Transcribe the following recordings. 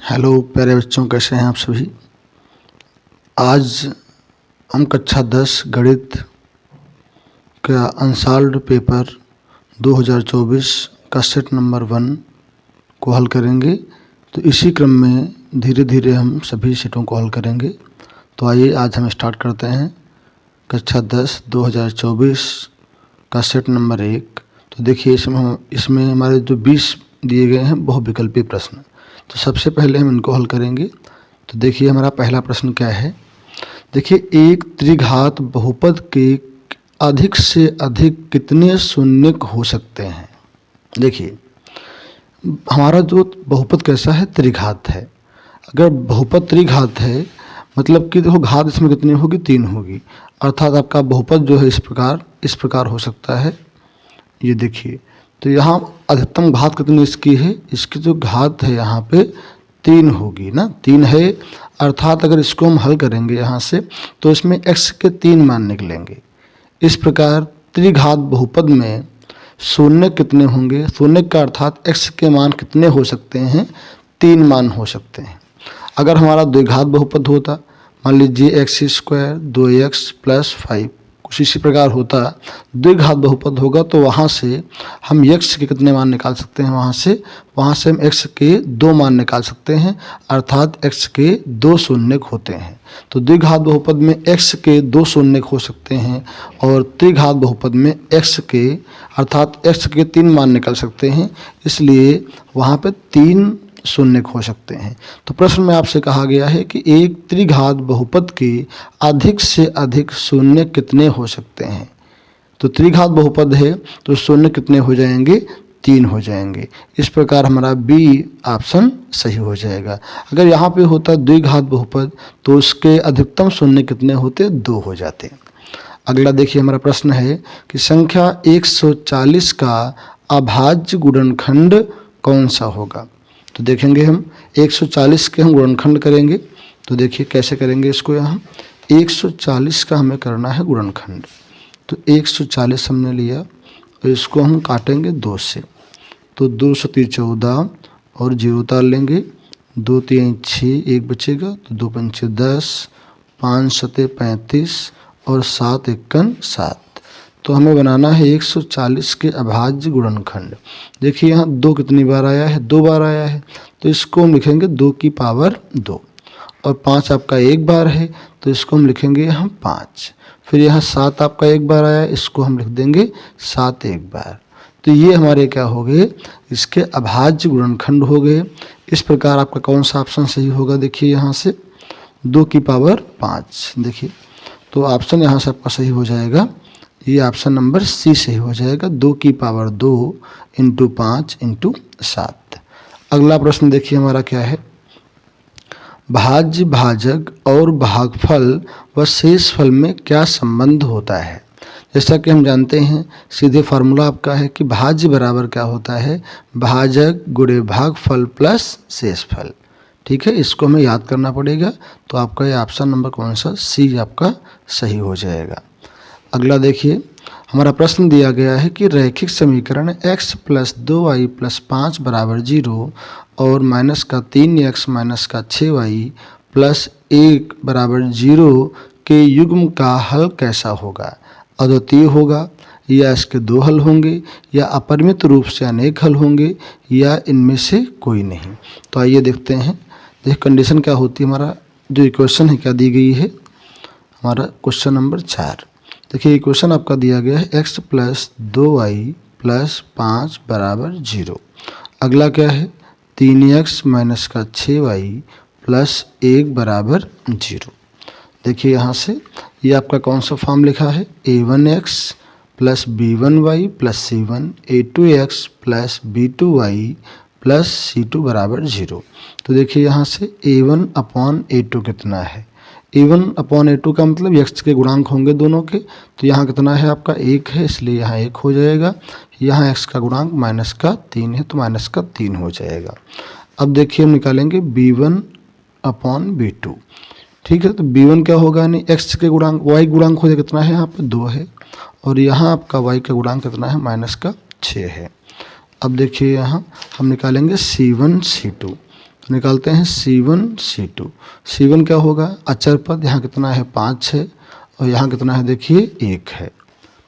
Hello प्यारे बच्चों, कैसे हैं आप सभी। आज हम कक्षा 10 गणित का अनसॉल्व्ड पेपर 2024 का सेट नंबर 1 को हल करेंगे। तो इसी क्रम में धीरे धीरे हम सभी सेटों को हल करेंगे। तो आइए आज हम स्टार्ट करते हैं कक्षा 10 2024 का सेट नंबर 1। तो देखिए इसमें हमारे जो 20 दिए गए हैं बहुविकल्पी प्रश्न। तो सबसे पहले हम इनको हल करेंगे। तो देखिए हमारा पहला प्रश्न क्या है। देखिए, एक त्रिघात बहुपद के अधिक से अधिक कितने शून्य हो सकते हैं। देखिए हमारा जो बहुपद कैसा है, त्रिघात है। अगर बहुपद त्रिघात है मतलब कि देखो घात इसमें कितनी होगी, 3 होगी। अर्थात आपका बहुपद जो है इस प्रकार हो सकता है। ये देखिए, तो यहाँ अधिकतम घात कितनी इसकी है, इसकी जो घात है यहाँ पे 3 होगी ना, 3 है। अर्थात अगर इसको हम हल करेंगे यहाँ से तो इसमें x के 3 मान निकलेंगे। इस प्रकार त्रिघात बहुपद में शून्य कितने होंगे, शून्य का अर्थात x के मान कितने हो सकते हैं, 3 मान हो सकते हैं। अगर हमारा द्विघात बहुपद होता, मान लीजिए x² 2x + 5 कुछ इसी प्रकार होता, द्विघात बहुपद होगा तो वहाँ से हम x के कितने मान निकाल सकते हैं, वहाँ से हम x के 2 मान निकाल सकते हैं। अर्थात x के 2 शून्य होते हैं। तो द्विघात बहुपद में x के 2 शून्य हो सकते हैं और त्रिघात बहुपद में x के अर्थात x के 3 मान निकल सकते हैं। इसलिए वहाँ पे 3 शून्य हो सकते हैं। तो प्रश्न में आपसे कहा गया है कि एक त्रिघात बहुपद के अधिक से अधिक शून्य कितने हो सकते हैं। तो त्रिघात बहुपद है तो शून्य कितने हो जाएंगे, 3 हो जाएंगे। इस प्रकार हमारा बी ऑप्शन सही हो जाएगा। अगर यहाँ पे होता द्विघात बहुपद तो उसके अधिकतम शून्य कितने होते, 2 हो जाते। अगला देखिए हमारा प्रश्न है कि संख्या 140 का अभाज्य गुणनखंड कौन सा होगा। तो देखेंगे हम 140 के हम गुणनखंड करेंगे। तो देखिए कैसे करेंगे इसको, यहाँ 140 का हमें करना है गुणनखंड। तो 140 हमने लिया और इसको हम काटेंगे 2 से। तो 2 × 14 और 0 उतार लेंगे, 2 × 3 = 6, 1 बचेगा। तो 2 × 5 = 10, 5 × 7 = 35 और 7 × 1 = 7। तो हमें बनाना है 140 के अभाज्य गुणनखंड। देखिए यहाँ 2 कितनी बार आया है, 2 बार आया है। तो इसको हम लिखेंगे 2 की पावर 2 और 5 आपका 1 बार है तो इसको हम लिखेंगे यहाँ 5। फिर यहाँ 7 आपका 1 बार आया है, इसको हम लिख देंगे 7 1 बार। तो ये हमारे क्या हो गए, इसके अभाज्य गुणनखंड हो गए। इस प्रकार आपका कौन सा ऑप्शन सही होगा, देखिए यहाँ से 2 की पावर 5। देखिए तो ऑप्शन यहाँ से आपका सही हो जाएगा, ये ऑप्शन नंबर सी सही हो जाएगा, 2 की पावर 2 × 5 × 7। अगला प्रश्न देखिए हमारा क्या है। भाज्य, भाजक और भागफल व शेषफल में क्या संबंध होता है। जैसा कि हम जानते हैं, सीधे फार्मूला आपका है कि भाज्य बराबर क्या होता है, भाजक गुणे भागफल प्लस शेषफल। ठीक है, इसको हमें याद करना पड़ेगा। तो आपका ये ऑप्शन नंबर कौन सा, सी आपका सही हो जाएगा। अगला देखिए हमारा प्रश्न दिया गया है कि रैखिक समीकरण x + 2y + 5 = 0 और -3x - 6y + 1 = 0 के युग्म का हल कैसा होगा। अद्वितीय होगा या इसके 2 हल होंगे या अपरिमित रूप से अनेक हल होंगे या इनमें से कोई नहीं। तो आइए देखते हैं। देखिए कंडीशन क्या होती है, हमारा जो इक्वेशन है क्या दी गई है, हमारा क्वेश्चन नंबर 4। देखिए इक्वेशन आपका दिया गया है x + 2y + 5 = 0। अगला क्या है, 3x - 6y + 1 = 0। देखिए यहाँ से ये आपका कौन सा फॉर्म लिखा है, a1x + b1y + c1 a2x + b2y + c2 = 0। तो देखिए यहाँ से a1/a2 कितना है, a1/a2 का मतलब x के गुणांक होंगे दोनों के। तो यहाँ कितना है आपका 1 है, इसलिए यहाँ 1 हो जाएगा। यहाँ x का गुणांक -3 है तो -3 हो जाएगा। अब देखिए हम निकालेंगे b1/b2। ठीक है, तो b1 क्या होगा, यानी x के गुणांक y गुणांक हो जाएगा, कितना है यहाँ पे 2 है और यहाँ आपका y का गुणांक कितना है, -6 है। अब देखिए यहाँ हम निकालेंगे c1 c2। तो निकालते हैं C1 C2। C1 क्या होगा, अचर पद, यहाँ कितना है 5 है और यहाँ कितना है देखिए 1 है।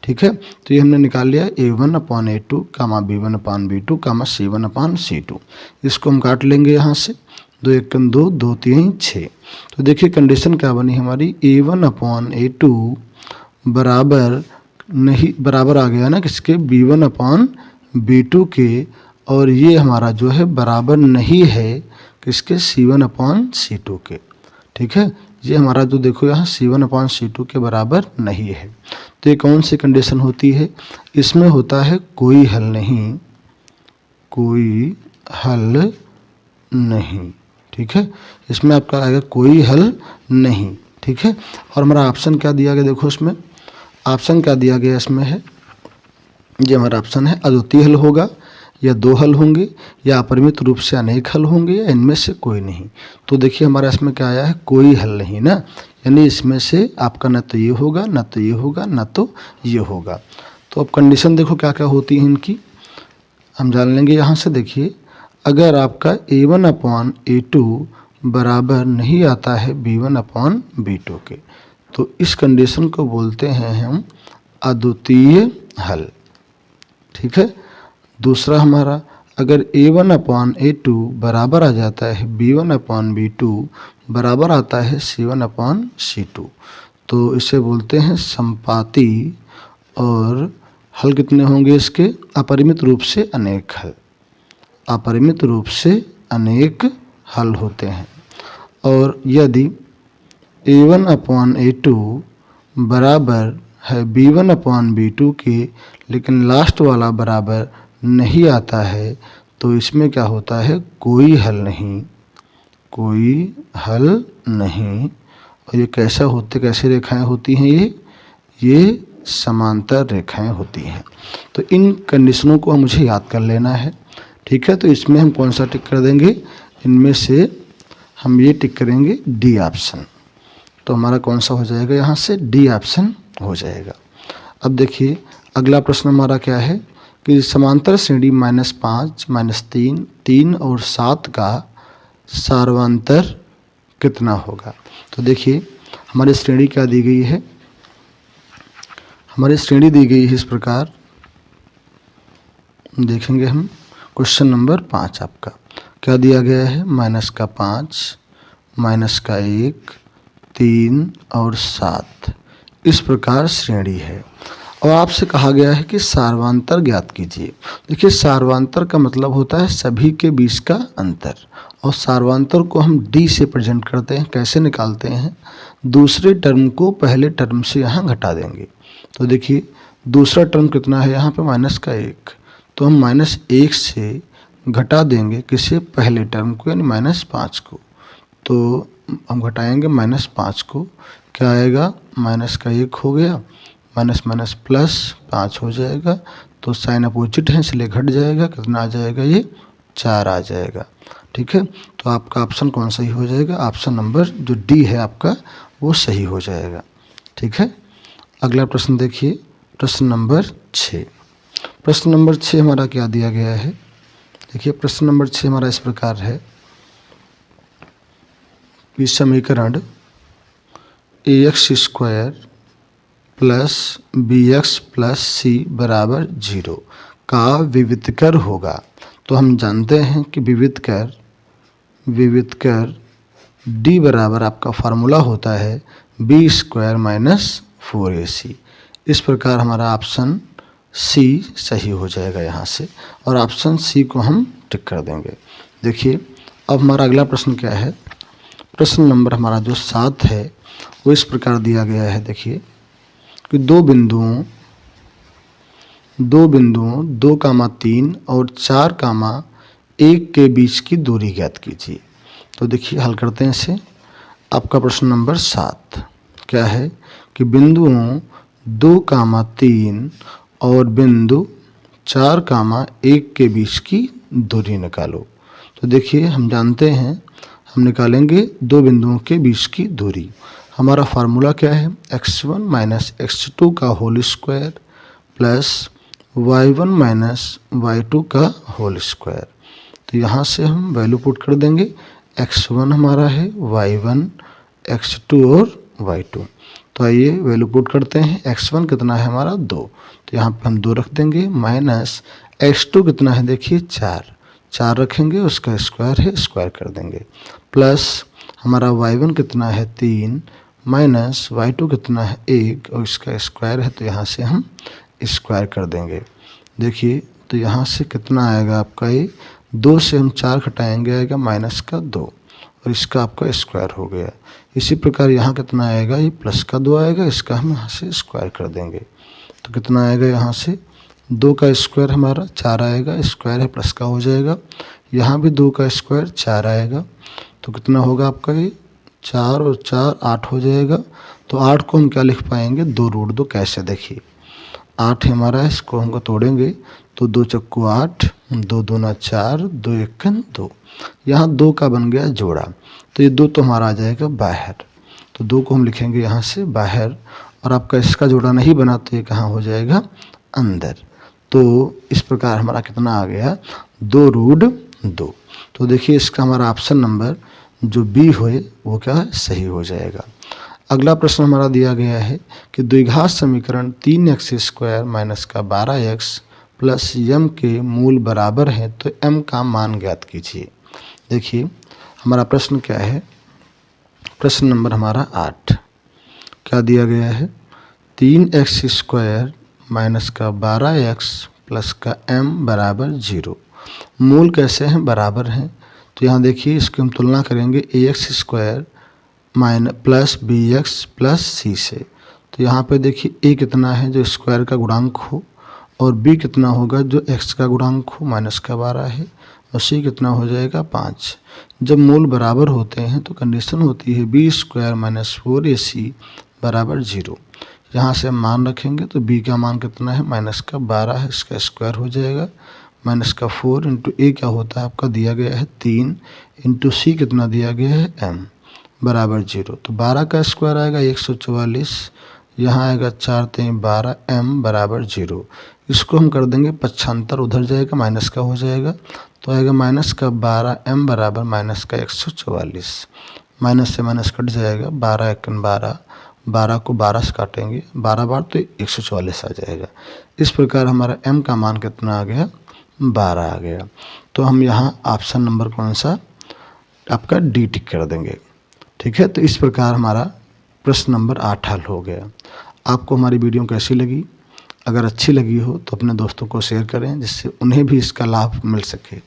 ठीक है, तो ये हमने निकाल लिया A1/A2 कामा B1/B2 कामा C1/C2। इसको हम काट लेंगे यहाँ से, 2 1 2, 2 3 6। तो देखिए कंडीशन क्या बनी हमारी, A1/A2 बराबर नहीं, बराबर आ गया ना किसके, B1/B2 के, और ये हमारा जो है बराबर नहीं है किसके, C1/C2 के। ठीक है, ये हमारा जो देखो यहाँ C1/C2 के बराबर नहीं है। तो ये कौन सी कंडीशन होती है, इसमें होता है कोई हल नहीं, कोई हल नहीं। ठीक है, इसमें आपका आएगा कोई हल नहीं। ठीक है, और हमारा ऑप्शन क्या दिया गया, देखो इसमें ऑप्शन क्या दिया गया इसमें है, ये हमारा ऑप्शन है अद्वितीय हल होगा, या 2 हल होंगे, या अपरिमित रूप से अनेक हल होंगे, या इनमें से कोई नहीं। तो देखिए हमारा इसमें क्या आया है, कोई हल नहीं ना, यानी इसमें से आपका न तो ये होगा, न तो ये होगा, न तो ये होगा। तो अब कंडीशन देखो क्या क्या होती है इनकी, हम जान लेंगे यहाँ से। देखिए अगर आपका A1/A2 बराबर नहीं आता है B1/B2 के, तो इस कंडीशन को बोलते हैं हम अद्वितीय हल। ठीक है, दूसरा हमारा अगर A1/A2 बराबर आ जाता है B1/B2 बराबर आता है C1/C2, तो इसे बोलते हैं संपाती, और हल कितने होंगे इसके, अपरिमित रूप से अनेक हल, अपरिमित रूप से अनेक हल होते हैं। और यदि A1/A2 बराबर है B1/B2 के, लेकिन लास्ट वाला बराबर नहीं आता है, तो इसमें क्या होता है, कोई हल नहीं, कोई हल नहीं। और ये कैसा होते, कैसे रेखाएं होती हैं, ये समांतर रेखाएं होती हैं। तो इन कंडीशनों को मुझे याद कर लेना है। ठीक है, तो इसमें हम कौन सा टिक कर देंगे, इनमें से हम ये टिक करेंगे डी ऑप्शन। तो हमारा कौन सा हो जाएगा, यहाँ से डी ऑप्शन हो जाएगा। अब देखिए अगला प्रश्न हमारा क्या है कि समांतर श्रेणी -5, -3, 3 और 7 का सार्वंतर कितना होगा। तो देखिए हमारी श्रेणी क्या दी गई है, हमारी श्रेणी दी गई है इस प्रकार, देखेंगे हम क्वेश्चन नंबर 5 आपका क्या दिया गया है, -5, -1, 3 और 7, इस प्रकार श्रेणी है। और आपसे कहा गया है कि सार्वंतर ज्ञात कीजिए। देखिए सार्वंतर का मतलब होता है सभी के बीच का अंतर, और सार्वंतर को हम डी से प्रेजेंट करते हैं। कैसे निकालते हैं, दूसरे टर्म को पहले टर्म से यहाँ घटा देंगे। तो देखिए दूसरा टर्म कितना है यहाँ पे -1, तो हम -1 से घटा देंगे किसे, पहले टर्म को, यानी -5 को। तो हम घटाएंगे -5 को, क्या आएगा, -1 हो गया, माइनस प्लस 5 हो जाएगा, तो साइन अपोजिट है इसलिए घट जाएगा, कितना आ जाएगा, ये 4 आ जाएगा। ठीक है, तो आपका ऑप्शन कौन सही हो जाएगा, ऑप्शन नंबर जो डी है आपका वो सही हो जाएगा। ठीक है, अगला प्रश्न देखिए, प्रश्न नंबर 6। प्रश्न नंबर 6 हमारा क्या दिया गया है, देखिए प्रश्न नंबर 6 हमारा इस प्रकार है कि समीकरण ax² plus bx plus c बराबर 0 का विविधकर होगा। तो हम जानते हैं कि विविधकर d बराबर आपका फार्मूला होता है b² - 4ac। इस प्रकार हमारा ऑप्शन सी सही हो जाएगा यहाँ से, और ऑप्शन सी को हम टिक कर देंगे। देखिए अब हमारा अगला प्रश्न क्या है, प्रश्न नंबर हमारा जो 7 है वो इस प्रकार दिया गया है। देखिए कि दो बिंदुओं 2,3 और 4,1 के बीच की दूरी ज्ञात कीजिए। तो देखिए हल करते हैं इसे। आपका प्रश्न नंबर 7 क्या है कि बिंदुओं 2,3 और बिंदु 4,1 के बीच की दूरी निकालो। तो देखिए हम जानते हैं, हम निकालेंगे दो बिंदुओं के बीच की दूरी। हमारा फार्मूला क्या है, x1 - x2 का whole square plus y1 - y2 का होल स्क्वायर। तो यहाँ से हम वैल्यू पुट कर देंगे। x1 हमारा है, y1, x2 और y2। तो आइए वैल्यू पुट करते हैं। x1 कितना है हमारा 2, तो यहाँ पे हम 2 रख देंगे, माइनस x2 कितना है देखिए 4 रखेंगे, उसका स्क्वायर है, स्क्वायर कर देंगे, प्लस हमारा y1 कितना है 3, माइनस y2 कितना है 1 और इसका स्क्वायर है, तो यहाँ से हम स्क्वायर कर देंगे। देखिए तो यहाँ से कितना आएगा आपका, ये 2 से हम 4 घटाएंगे, आएगा माइनस का 2 और इसका आपका स्क्वायर हो गया। इसी प्रकार यहाँ कितना आएगा, ये प्लस का 2 आएगा, इसका हम यहाँ से स्क्वायर कर देंगे। तो कितना आएगा, यहाँ से 2 का स्क्वायर हमारा 4 आएगा, स्क्वायर है प्लस का हो जाएगा, यहाँ भी 2 का स्क्वायर 4 आएगा, तो कितना होगा आपका, ये 4 और 4 8 हो जाएगा। तो 8 को हम क्या लिख पाएंगे, 2 रूट 2 कैसे, देखिए 8 हमारा, इसको हमको तोड़ेंगे तो 2 चक्कू 8, 2 दूना 4, 2 एकन 2, यहाँ 2 का बन गया जोड़ा, तो ये 2 तो हमारा आ जाएगा बाहर, तो 2 को हम लिखेंगे यहाँ से बाहर, और आपका इसका जोड़ा नहीं बना तो ये कहाँ हो जाएगा, अंदर। तो इस प्रकार हमारा कितना आ गया, 2 रूट 2। तो देखिए इसका हमारा ऑप्शन नंबर जो बी होए वो क्या है, सही हो जाएगा। अगला प्रश्न हमारा दिया गया है कि द्विघात समीकरण 3x² माइनस का 12x प्लस m के मूल बराबर हैं, तो m का मान ज्ञात कीजिए। देखिए हमारा प्रश्न क्या है, प्रश्न नंबर हमारा 8 क्या दिया गया है, 3x² माइनस का 12x प्लस का m बराबर 0। मूल कैसे हैं, बराबर हैं, तो यहाँ देखिए इसकी हम तुलना करेंगे ax² minus plus bx plus c से। तो यहाँ पे देखिए a कितना है जो स्क्वायर का गुणांक हो, और b कितना होगा जो x का गुणांक हो, माइनस का 12 है, और c कितना हो जाएगा 5। जब मूल बराबर होते हैं तो कंडीशन होती है b² माइनस 4ac बराबर 0। यहाँ से हम मान रखेंगे तो b का मान कितना है, माइनस का 12 है, इसका स्क्वायर हो जाएगा, माइनस का 4 इंटू a क्या होता है आपका दिया गया है 3, इंटू c कितना दिया गया है m बराबर 0। तो 12 का स्क्वायर आएगा 144, यहाँ आएगा 4 3 12, m बराबर 0। इसको हम कर देंगे पक्षांतर, उधर जाएगा माइनस का हो जाएगा, तो आएगा माइनस का 12, m बराबर माइनस का 144, माइनस से माइनस कट जाएगा, 12 एकन 12, 12 को 12 से काटेंगे 12 बार तो 144 आ जाएगा। इस प्रकार हमारा m का मान कितना आ गया, 12 आ गया। तो हम यहाँ ऑप्शन नंबर कौन सा आपका डी टिक कर देंगे, ठीक है। तो इस प्रकार हमारा प्रश्न नंबर 8 हल हो गया। आपको हमारी वीडियो कैसी लगी, अगर अच्छी लगी हो तो अपने दोस्तों को शेयर करें जिससे उन्हें भी इसका लाभ मिल सके।